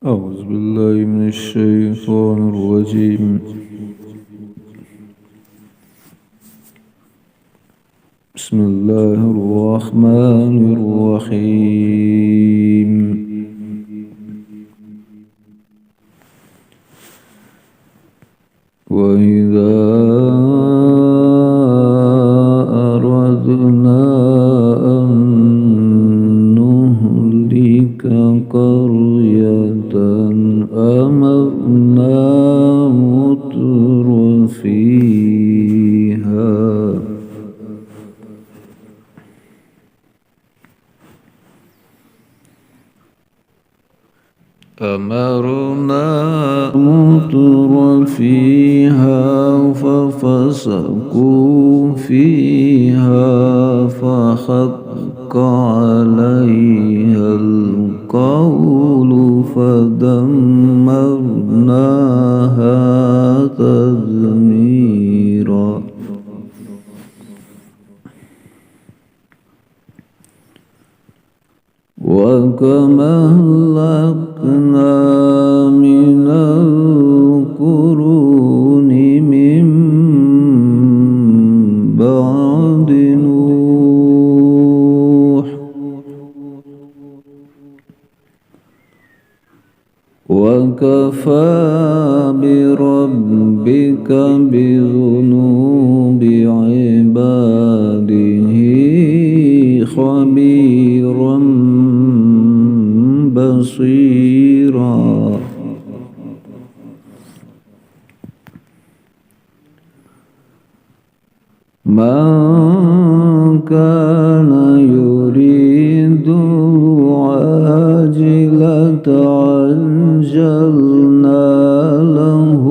أعوذ بالله من الشيطان الرجيم. بسم الله الرحمن الرحيم. وإذا أردنا أن نهلك قرية أمرنا متر فيها ففسقوا فيها فحق عليها القول فدمرناها تدميرا. وكما أهلكنا من القرون من بعد نوح وكفى بربك بذنوب عباده خبيرا بصيرا. من كان يريد العاجلة عجلنا له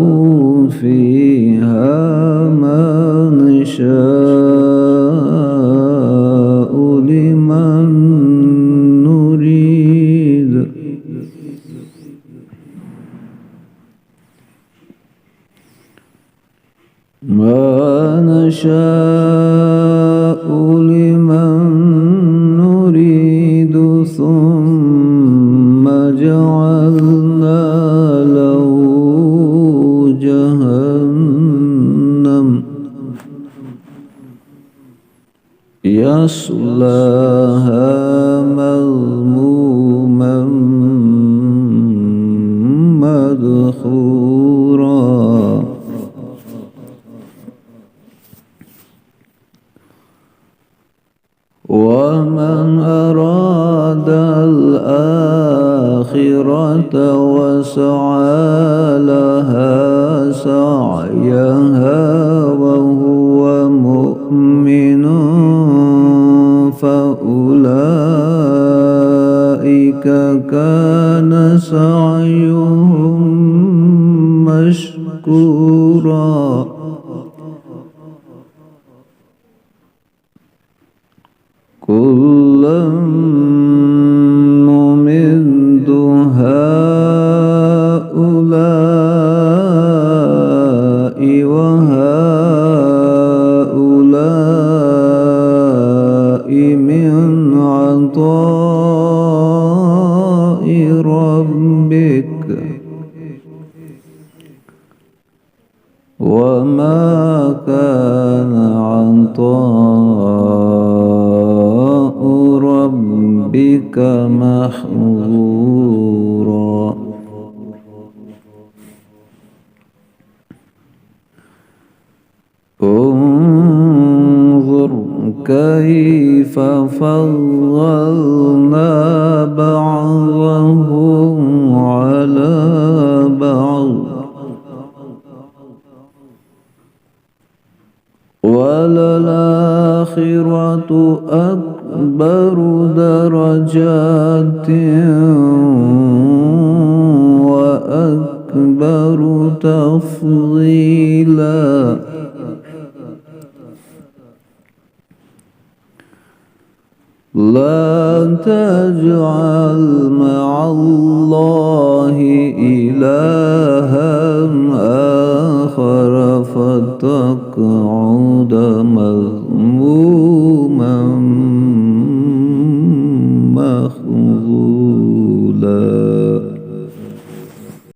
فيها ما نشاء لمن نريد ثم جعلنا له جهنم يصلاها مذموما مدحورا. ومن أراد الآخرة وسعى لها سعيها وهو مؤمن فأولئك كان سعيهم مشكورا. كلا نمد هؤلاء وهؤلاء من عطاء ربك وما كان عطاء ربك محظورا. انظر كيف فضلنا بعضهم على بعض وللآخرة أكبر درجات وأكبر تفضيلا. لا تجعل مع الله